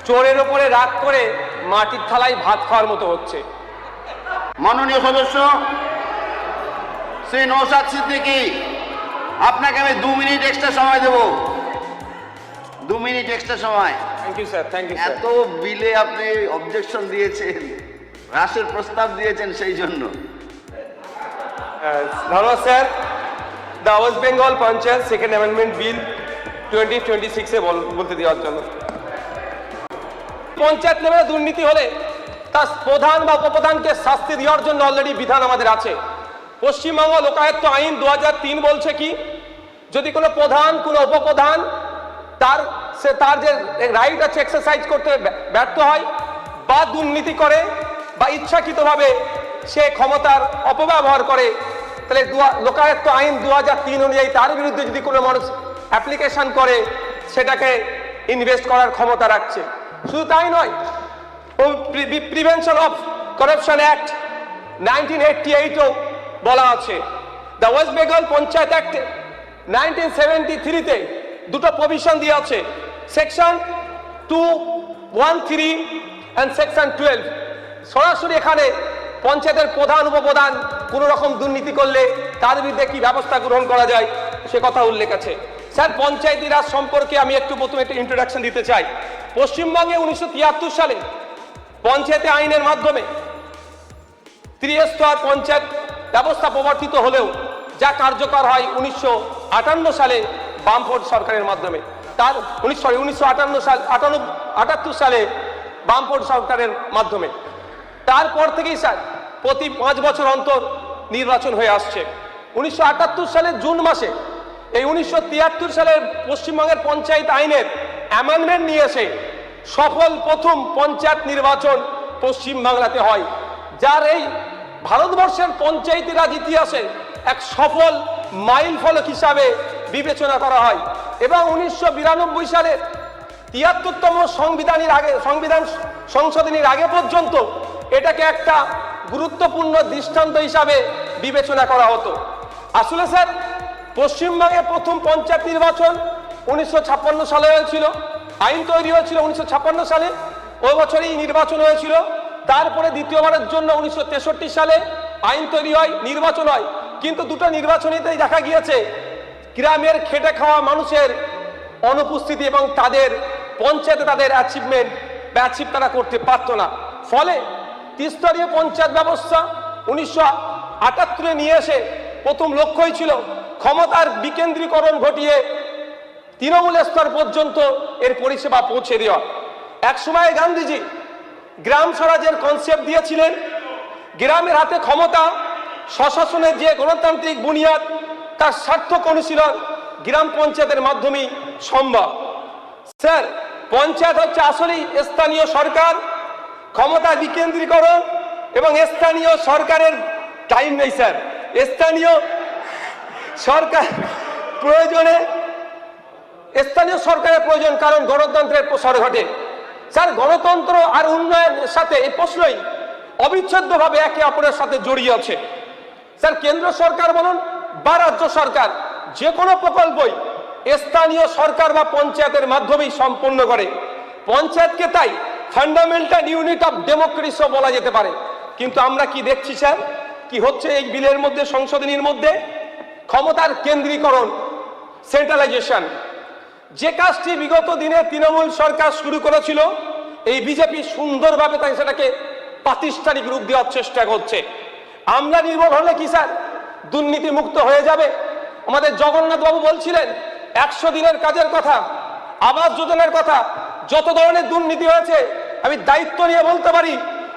চোরের ওপরে রাগ করে মাটির থালায় ভাত খাওয়ার মতো হচ্ছে। মাননীয় সদস্য শ্রী নওশাদ সিদ্দিকী, আপনাকে আমি 2 মিনিট এক্সট্রা সময় দেব। 2 মিনিট এক্সট্রা সময়। Thank you sir, thank you sir. এত বিলে আপনি অবজেকশন দিয়েছেন, হ্রাসের প্রস্তাব দিয়েছেন, সেই জন্য ধন্যবাদ sir. The West Bengal panchayat second amendment bill 2026 বলতে দেওয়ার জন্য। পঞ্চায়েত লেভেলে দুর্নীতি হলে তার প্রধান বা উপপ্রধানকে শাস্তি দেওয়ার জন্য অলরেডি বিধান আমাদের আছে। পশ্চিমবঙ্গ লোকায়ত্ত আইন 2003 বলছে কি, যদি কোনো প্রধান কোনো উপপ্রধান তার যে রাইট আছে এক্সারসাইজ করতে ব্যর্থ হয় বা দুর্নীতি করে বা ইচ্ছাকৃতভাবে সে ক্ষমতার অপব্যবহার করে, তাহলে লোকায়ত্ত আইন 2003 অনুযায়ী তার বিরুদ্ধে যদি কোনো মানুষ অ্যাপ্লিকেশন করে সেটাকে ইনভেস্ট করার ক্ষমতা রাখছে। শুধু তাই নয়, প্রিভেনশন অফ করাপশন অ্যাক্ট 1988ও বলা আছে। দ্য ওয়েস্ট বেঙ্গল পঞ্চায়েত অ্যাক্ট 1973-তে দুটো প্রভিশন দিয়ে আছে, সেকশন 213 অ্যান্ড সেকশন 12। সরাসরি এখানে পঞ্চায়েতের প্রধান উপপ্রধান কোনো রকম দুর্নীতি করলে তার বিরুদ্ধে কি ব্যবস্থা গ্রহণ করা যায় সে কথা উল্লেখ আছে। স্যার, পঞ্চায়েতি রাজ সম্পর্কে আমি প্রথমে একটা ইন্ট্রোডাকশন দিতে চাই। পশ্চিমবঙ্গে 1973 সালে পঞ্চায়েতে আইনের মাধ্যমে ত্রিস্তর পঞ্চায়েত ব্যবস্থা প্রবর্তিত হলেও যা কার্যকর হয় 1958 সালে বামফ্রন্ট সরকারের মাধ্যমে। তার 1958 সালে বামফ্রন্ট সরকারের মাধ্যমে। তারপর থেকেই স্যার প্রতি 5 বছর অন্তর নির্বাচন হয়ে আসছে। 1978 সালের জুন মাসে এই 1973 সালের পশ্চিমবঙ্গের পঞ্চায়েত আইনের অ্যামেন্ডমেন্ট নিয়ে এসে সফল প্রথম পঞ্চায়েত নির্বাচন পশ্চিমবাংলাতে হয়, যার এই ভারতবর্ষের পঞ্চায়েতি রাজ ইতিহাসে এক সফল মাইল ফলক হিসাবে বিবেচনা করা হয়। এবং 1992 সালের 73তম সংবিধান সংশোধনীর আগে পর্যন্ত এটাকে একটা গুরুত্বপূর্ণ দৃষ্টান্ত হিসাবে বিবেচনা করা হতো। আসলে স্যার, পশ্চিমবঙ্গে প্রথম পঞ্চায়েত নির্বাচন 1956 সালে হয়েছিল, আইন তৈরি হয়েছিল 1956 সালে, ওই বছরই নির্বাচন হয়েছিল। তারপরে দ্বিতীয়বারের জন্য 1963 সালে আইন তৈরি হয়, নির্বাচন হয়। কিন্তু দুটো নির্বাচনীতেই দেখা গিয়েছে গ্রামের খেটে খাওয়া মানুষের অনুপস্থিতি এবং তাদের পঞ্চায়েতে তাদের অ্যাচিভ তারা করতে পারতো না। ফলে ত্রিস্তরীয় পঞ্চায়েত ব্যবস্থা 1978 নিয়ে এসে প্রথম লক্ষ্যই ছিল ক্ষমতার বিকেন্দ্রীকরণ ঘটিয়ে তৃণমূল স্তর পর্যন্ত এর পরিষেবা পৌঁছে দেওয়া। এক সময় গান্ধীজি গ্রাম স্বরাজের কনসেপ্ট দিয়েছিলেন, গ্রামের হাতে ক্ষমতা, স্বশাসনের যে গণতান্ত্রিক বুনিয়াদ তার সার্থক অনুশীলন গ্রাম পঞ্চায়েতের মাধ্যমেই সম্ভব। স্যার, পঞ্চায়েত হচ্ছে আসলেই স্থানীয় সরকার, ক্ষমতা বিকেন্দ্রীকরণ এবং স্থানীয় সরকারের টাইম নেই স্যার। স্থানীয় সরকার প্রয়োজনে স্থানীয় সরকারের প্রয়োজন, কারণ গণতন্ত্রের প্রসার ঘটে। স্যার, গণতন্ত্র আর উন্নয়নের সাথে এই প্রশ্নই অবিচ্ছেদ্যভাবে একে অপরের সাথে জড়িয়ে আছে। স্যার, কেন্দ্র সরকার বলুন বা রাজ্য সরকার যে কোনো প্রকল্পই স্থানীয় সরকার বা পঞ্চায়েতের মাধ্যমেই সম্পন্ন করে। পঞ্চায়েতকে তাই ফান্ডামেন্টাল ইউনিট অফ ডেমোক্রেসিও বলা যেতে পারে। কিন্তু আমরা কি দেখছি স্যার, কি হচ্ছে এই বিলের মধ্যে, সংশোধনীর মধ্যে? ক্ষমতার কেন্দ্রীকরণ, সেন্ট্রালাইজেশন। যে কাজটি বিগত দিনে তৃণমূল সরকার শুরু করেছিল, এই বিজেপি সুন্দরভাবে তাই সেটাকে প্রাতিষ্ঠানিক রূপ দেওয়ার চেষ্টা করছে। আমরা নির্ভর হলে কি স্যার দুর্নীতি মুক্ত হয়ে যাবে? আমাদের জগন্নাথ বাবু বলছিলেন 100 দিনের কাজের কথা, আবাস যোজনার কথা, যত ধরনের দুর্নীতি হয়েছে আমি দায়িত্ব নিয়ে বলতে পারি,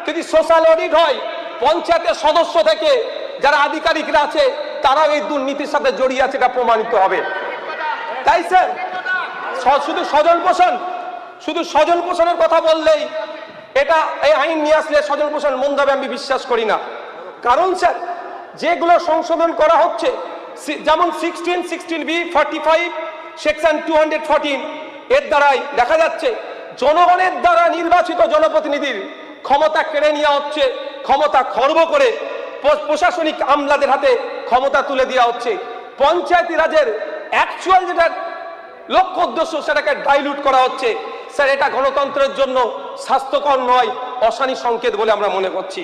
যদি সোশ্যাল অডিট হয় পঞ্চায়েতের সদস্য থেকে যারা আধিকারিকরা আছে তারাও এই দুর্নীতির সাথে জড়িয়ে আছে, এটা প্রমাণিত হবে। তাই স্যার, শুধু স্বজন পোষণের কথা বললেই এটা এই আইন নিয়ে আসলে স্বজন পোষণ মন্দ হবে আমি বিশ্বাস করি না। কারণ স্যার, যেগুলো সংশোধন করা হচ্ছে, যেমন 16B 45 সেকশন 214, এর দ্বারাই দেখা যাচ্ছে জনগণের দ্বারা নির্বাচিত জনপ্রতিনিধির ক্ষমতা কেড়ে নেওয়া হচ্ছে, ক্ষমতা খর্ব করে প্রশাসনিক আমলাদের হাতে ক্ষমতা তুলে দেওয়া হচ্ছে। পঞ্চায়েতি রাজের অ্যাকচুয়াল যেটা লক্ষ্য উদ্দেশ্য সেটাকে ডাইলুট করা হচ্ছে। স্যার এটা গণতন্ত্রের জন্য স্বাস্থ্যকর নয়, অশানী সংকেত বলে আমরা মনে করছি।